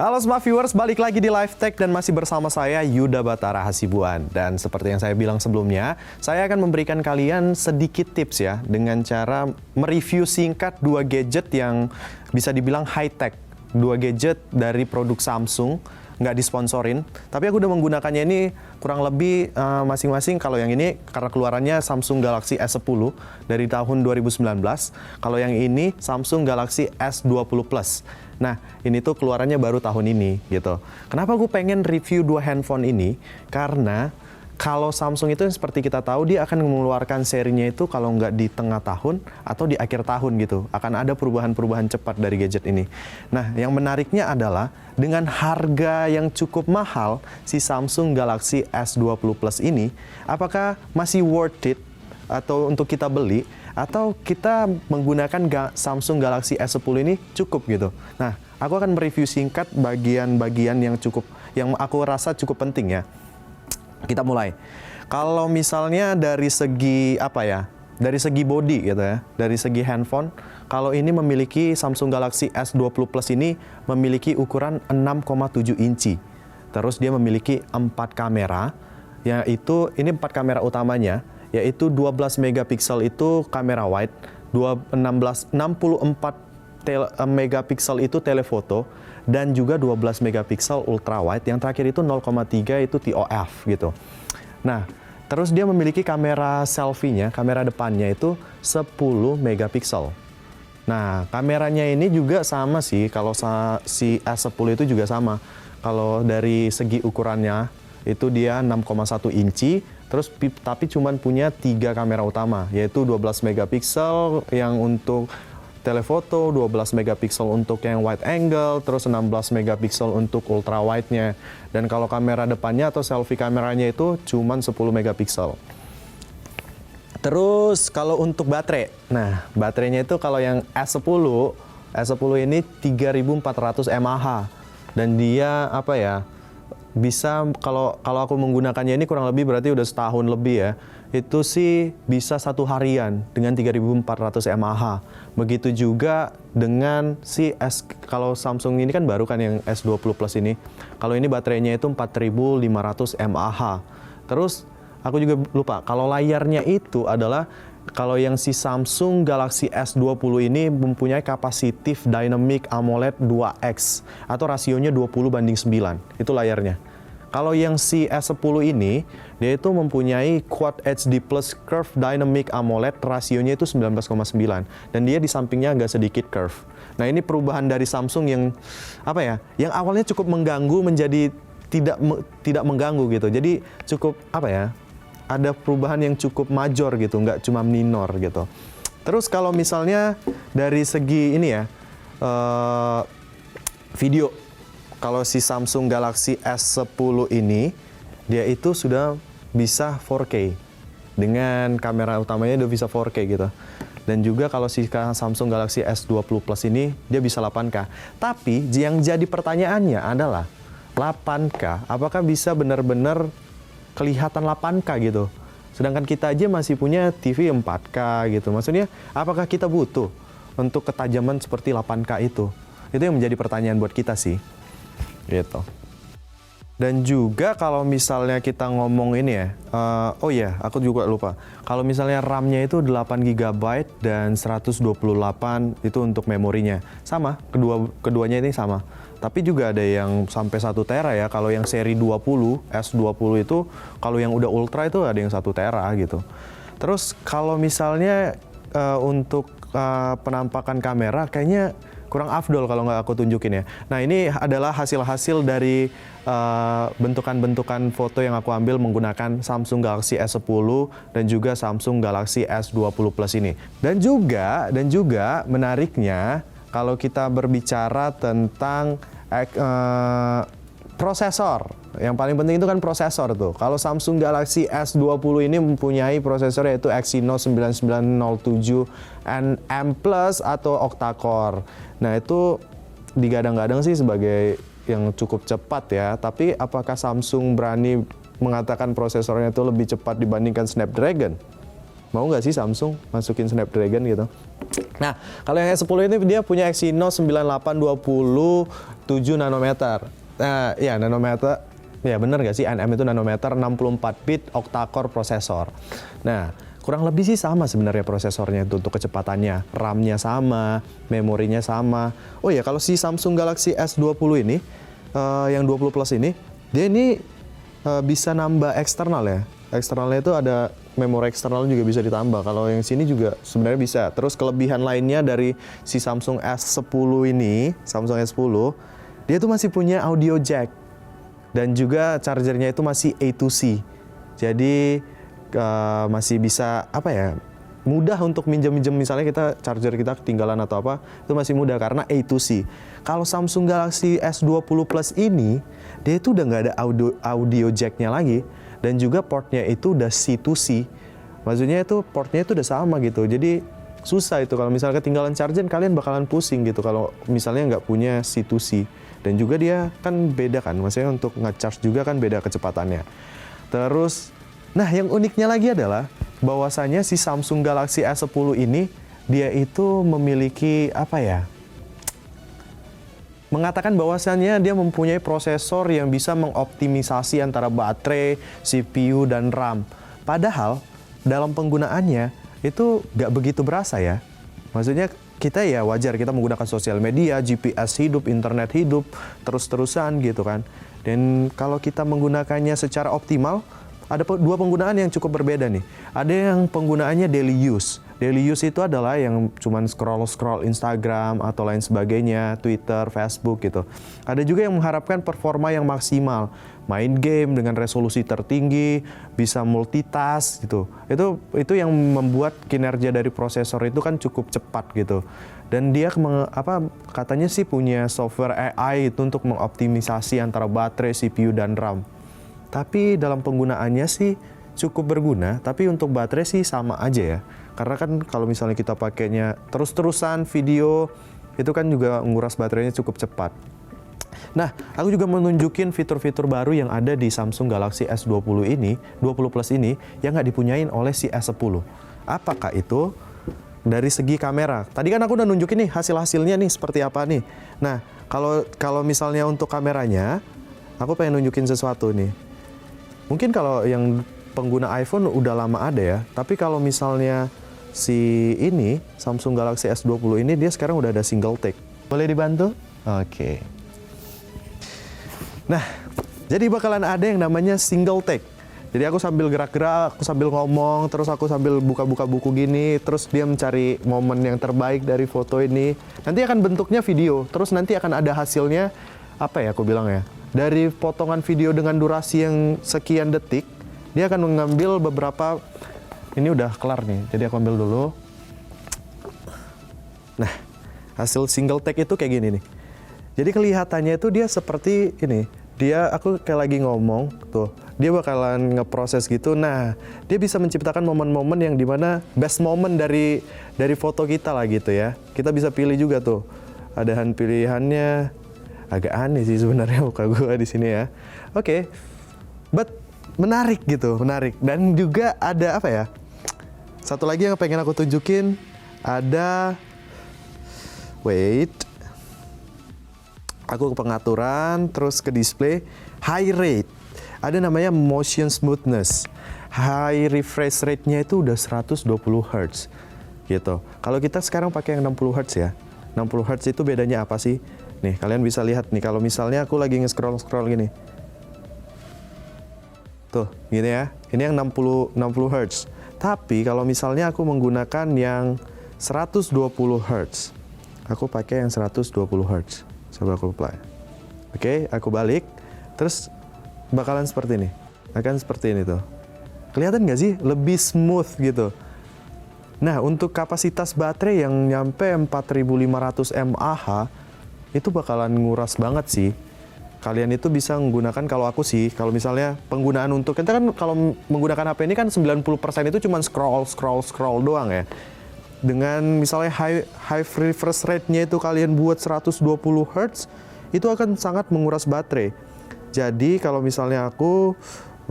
Halo Smart Viewers, balik lagi di Live Tech dan masih bersama saya Yuda Batara Hasibuan. Dan seperti yang saya bilang sebelumnya, saya akan memberikan kalian sedikit tips ya dengan cara mereview singkat dua gadget yang bisa dibilang high tech. Dua gadget dari produk Samsung, nggak disponsorin, tapi aku udah menggunakannya ini kurang lebih masing-masing. Kalau yang ini karena keluarannya Samsung Galaxy S10 dari tahun 2019, kalau yang ini Samsung Galaxy S20 Plus. Nah, ini tuh keluarannya baru tahun ini gitu. Kenapa aku pengen review dua handphone ini? Karena kalau Samsung itu seperti kita tahu dia akan mengeluarkan serinya itu kalau nggak di tengah tahun atau di akhir tahun gitu. Akan ada perubahan-perubahan cepat dari gadget ini. Nah, yang menariknya adalah dengan harga yang cukup mahal si Samsung Galaxy S20 Plus ini, apakah masih worth it atau untuk kita beli? Atau kita menggunakan Samsung Galaxy S10 ini cukup gitu. Nah, aku akan mereview singkat bagian-bagian yang aku rasa cukup penting ya. Kita mulai. Kalau misalnya dari segi dari segi body gitu ya, dari segi handphone, kalau ini memiliki Samsung Galaxy S20 Plus ini memiliki ukuran 6,7 inci. Terus dia memiliki 4 kamera, yaitu ini 4 kamera utamanya, yaitu 12 megapiksel itu kamera wide, 64 megapiksel itu telefoto, dan juga 12 megapiksel ultra wide, yang terakhir itu 0,3 itu TOF gitu. Nah, terus dia memiliki kamera selfie-nya, kamera depannya itu 10 megapiksel. Nah, kameranya ini juga sama sih, kalau si S10 itu juga sama. Kalau dari segi ukurannya, itu dia 6,1 inci, terus tapi cuman punya 3 kamera utama, yaitu 12 megapiksel yang untuk telefoto, 12 megapiksel untuk yang wide angle, terus 16 megapiksel untuk ultra wide-nya. Dan kalau kamera depannya atau selfie kameranya itu cuman 10 megapiksel. Terus kalau untuk baterai, nah baterainya itu kalau yang S10 ini 3400 mAh. Dan dia bisa kalau aku menggunakannya ini kurang lebih berarti udah setahun lebih ya. Itu sih bisa 1 harian dengan 3400 mAh. Begitu juga dengan kalau Samsung ini kan baru kan yang S20 Plus ini. Kalau ini baterainya itu 4500 mAh. Terus aku juga lupa kalau layarnya itu adalah kalau yang si Samsung Galaxy S20 ini mempunyai kapasitif Dynamic AMOLED 2X atau rasionya 20:9. Itu layarnya. Kalau yang si S10 ini, dia itu mempunyai Quad HD Plus Curve Dynamic AMOLED, rasionya itu 19,9. Dan dia di sampingnya agak sedikit curve. Nah, ini perubahan dari Samsung yang yang awalnya cukup mengganggu menjadi tidak mengganggu gitu. Jadi cukup ada perubahan yang cukup major gitu, nggak cuma minor gitu. Terus kalau misalnya dari segi ini ya, video, kalau si Samsung Galaxy S10 ini, dia itu sudah bisa 4K. Dengan kamera utamanya udah bisa 4K gitu. Dan juga kalau si Samsung Galaxy S20 Plus ini, dia bisa 8K. Tapi yang jadi pertanyaannya adalah, 8K, apakah bisa benar-benar kelihatan 8K gitu. Sedangkan kita aja masih punya TV 4K gitu. Maksudnya, apakah kita butuh untuk ketajaman seperti 8K itu? Itu yang menjadi pertanyaan buat kita sih. Gitu. Dan juga kalau misalnya kita ngomong ini ya, aku juga lupa. Kalau misalnya RAM-nya itu 8 GB dan 128 itu untuk memorinya. Sama, keduanya ini sama. Tapi juga ada yang sampai 1 tera ya. Kalau yang seri 20, S20 itu, kalau yang udah ultra itu ada yang 1 tera gitu. Terus kalau misalnya untuk penampakan kamera, kayaknya kurang afdol kalau nggak aku tunjukin ya. Nah, ini adalah hasil-hasil dari bentukan-bentukan foto yang aku ambil menggunakan Samsung Galaxy S10 dan juga Samsung Galaxy S20 Plus ini. Dan juga menariknya, kalau kita berbicara tentang prosesor, yang paling penting itu kan prosesor tuh. Kalau Samsung Galaxy S20 ini mempunyai prosesor yaitu Exynos 9907 NM Plus atau octa-core. Nah, itu digadang-gadang sih sebagai yang cukup cepat ya. Tapi apakah Samsung berani mengatakan prosesornya itu lebih cepat dibandingkan Snapdragon? Mau nggak sih Samsung masukin Snapdragon gitu? Nah, kalau yang S10 ini dia punya Exynos 9820 7 nanometer. Nah, ya nanometer, ya bener nggak sih? NM itu nanometer, 64 bit octa-core prosesor. Nah, kurang lebih sih sama sebenarnya prosesornya itu untuk kecepatannya. RAM-nya sama, memorinya sama. Oh ya, kalau si Samsung Galaxy S20 ini, yang 20 Plus ini, dia ini bisa nambah eksternal ya. Eksternalnya itu ada memori eksternal juga bisa ditambah. Kalau yang sini juga sebenarnya bisa. Terus kelebihan lainnya dari si Samsung S10 ini, Samsung S10, dia tuh masih punya audio jack. Dan juga chargernya itu masih A2C. Jadi masih bisa apa ya? Mudah untuk minjem-minjem, misalnya kita charger kita ketinggalan atau apa, itu masih mudah karena A2C. Kalau Samsung Galaxy S20 Plus ini, dia itu udah nggak ada audio jacknya lagi. Dan juga portnya itu udah C2C. Maksudnya itu portnya itu udah sama gitu. Jadi susah itu kalau misalnya ketinggalan charger, kalian bakalan pusing gitu kalau misalnya nggak punya C2C. Dan juga dia kan beda kan, maksudnya untuk nge-charge juga kan beda kecepatannya. Terus, nah yang uniknya lagi adalah bahwasanya si Samsung Galaxy S10 ini dia itu memiliki apa ya? Mengatakan bahwasannya dia mempunyai prosesor yang bisa mengoptimisasi antara baterai, CPU, dan RAM. Padahal dalam penggunaannya itu nggak begitu berasa ya. Maksudnya kita ya wajar kita menggunakan sosial media, GPS hidup, internet hidup, terus-terusan gitu kan. Dan kalau kita menggunakannya secara optimal, ada dua penggunaan yang cukup berbeda nih. Ada yang penggunaannya daily use. Daily use itu adalah yang cuman scroll-scroll Instagram atau lain sebagainya, Twitter, Facebook gitu. Ada juga yang mengharapkan performa yang maksimal, main game dengan resolusi tertinggi, bisa multitask gitu. Itu yang membuat kinerja dari prosesor itu kan cukup cepat gitu. Dan dia katanya sih punya software AI itu untuk mengoptimisasi antara baterai, CPU, dan RAM. Tapi dalam penggunaannya sih cukup berguna, tapi untuk baterai sih sama aja ya. Karena kan kalau misalnya kita pakainya terus-terusan video, itu kan juga nguras baterainya cukup cepat. Nah, aku juga menunjukin fitur-fitur baru yang ada di Samsung Galaxy S20 ini, 20 Plus ini, yang nggak dipunyain oleh si S10. Apakah itu? Dari segi kamera. Tadi kan aku udah nunjukin nih hasil-hasilnya nih seperti apa nih. Nah, kalau misalnya untuk kameranya, aku pengen nunjukin sesuatu nih. Mungkin kalau yang pengguna iPhone udah lama ada ya, tapi kalau misalnya si ini, Samsung Galaxy S20 ini, dia sekarang udah ada single take. Boleh dibantu? Oke. Nah, jadi bakalan ada yang namanya single take. Jadi aku sambil gerak-gerak, aku sambil ngomong, terus aku sambil buka-buka buku gini, terus dia mencari momen yang terbaik dari foto ini. Nanti akan bentuknya video, terus nanti akan ada hasilnya, apa ya aku bilang ya, dari potongan video dengan durasi yang sekian detik, dia akan mengambil beberapa. Ini udah kelar nih, jadi aku ambil dulu. Nah, hasil single take itu kayak gini nih. Jadi kelihatannya itu dia seperti ini. Aku kayak lagi ngomong, tuh. Dia bakalan ngeproses gitu. Nah, dia bisa menciptakan momen-momen yang dimana best moment dari foto kita lah gitu ya. Kita bisa pilih juga tuh. Ada pilihannya. Agak aneh sih sebenarnya muka gue di sini ya. Oke. But menarik gitu, menarik. Dan juga ada apa ya? Satu lagi yang pengen aku tunjukin, ada aku ke pengaturan, terus ke display, high rate. Ada namanya motion smoothness. High refresh rate-nya itu udah 120 Hz gitu. Kalau kita sekarang pakai yang 60 Hz ya. 60 Hz itu bedanya apa sih? Nih, kalian bisa lihat nih kalau misalnya aku lagi nge-scroll gini. Tuh, gini ya. Ini yang 60 Hz. Tapi kalau misalnya aku menggunakan yang 120 Hz, aku pakai yang 120 Hz. Coba aku play. Oke, aku balik. Terus bakalan seperti ini. Akan seperti ini tuh. Kelihatan nggak sih? Lebih smooth gitu. Nah, untuk kapasitas baterai yang nyampe 4500 mAh, itu bakalan nguras banget sih. Kalian itu bisa menggunakan, kalau aku sih, kalau misalnya penggunaan untuk, kita kan kalau menggunakan HP ini kan 90% itu cuma scroll doang ya. Dengan misalnya high refresh rate-nya itu kalian buat 120 Hz, itu akan sangat menguras baterai. Jadi kalau misalnya aku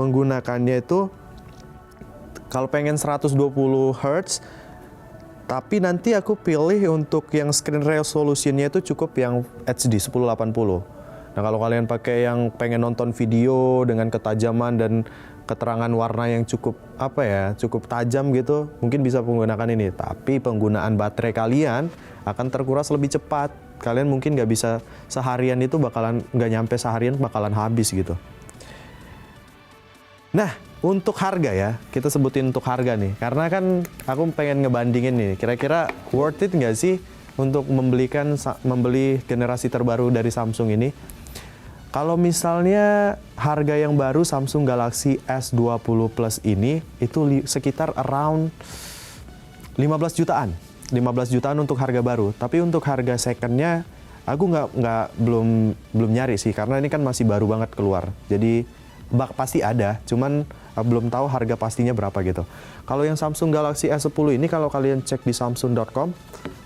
menggunakannya itu, Kalau pengen 120 Hz, tapi nanti aku pilih untuk yang screen resolutionnya itu cukup yang HD 1080. Nah kalau kalian pakai yang pengen nonton video dengan ketajaman dan keterangan warna yang cukup cukup tajam gitu, mungkin bisa menggunakan ini. Tapi penggunaan baterai kalian akan terkuras lebih cepat. Kalian mungkin nggak bisa seharian itu nggak nyampe seharian bakalan habis gitu. Nah, untuk harga ya, kita sebutin untuk harga nih. Karena kan aku pengen ngebandingin nih, kira-kira worth it nggak sih untuk membeli generasi terbaru dari Samsung ini? Kalau misalnya harga yang baru Samsung Galaxy S20 Plus ini, itu sekitar around 15 jutaan. 15 jutaan untuk harga baru. Tapi untuk harga secondnya, aku belum nyari sih, karena ini kan masih baru banget keluar. Jadi pasti ada, cuman belum tahu harga pastinya berapa gitu. Kalau yang Samsung Galaxy S10 ini, kalau kalian cek di samsung.com,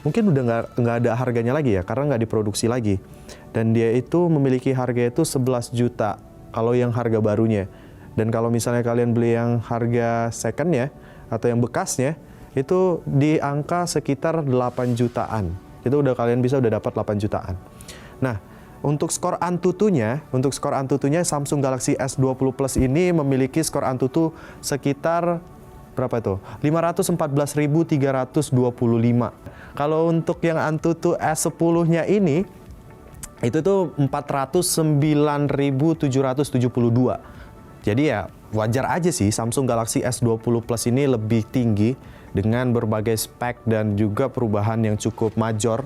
mungkin udah nggak ada harganya lagi ya, karena nggak diproduksi lagi. Dan dia itu memiliki harga itu 11 juta kalau yang harga barunya. Dan kalau misalnya kalian beli yang harga secondnya atau yang bekasnya, itu di angka sekitar 8 jutaan. Itu kalian udah dapat 8 jutaan. Nah, untuk skor Antutunya Samsung Galaxy S20 Plus ini memiliki skor Antutu sekitar berapa itu? 514.325. Kalau untuk yang Antutu S10-nya ini, itu tuh 409.772. Jadi ya wajar aja sih Samsung Galaxy S20 Plus ini lebih tinggi dengan berbagai spek dan juga perubahan yang cukup major.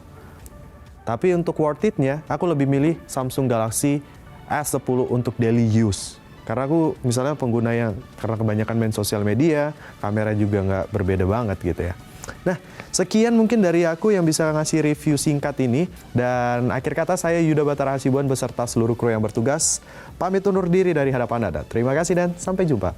Tapi untuk worth it-nya, aku lebih milih Samsung Galaxy S10 untuk daily use. Karena aku misalnya pengguna yang karena kebanyakan main sosial media, kamera juga nggak berbeda banget gitu ya. Nah, sekian mungkin dari aku yang bisa ngasih review singkat ini. Dan akhir kata saya Yuda Batara Hasibuan beserta seluruh kru yang bertugas. Pamit undur diri dari hadapan Anda. Terima kasih dan sampai jumpa.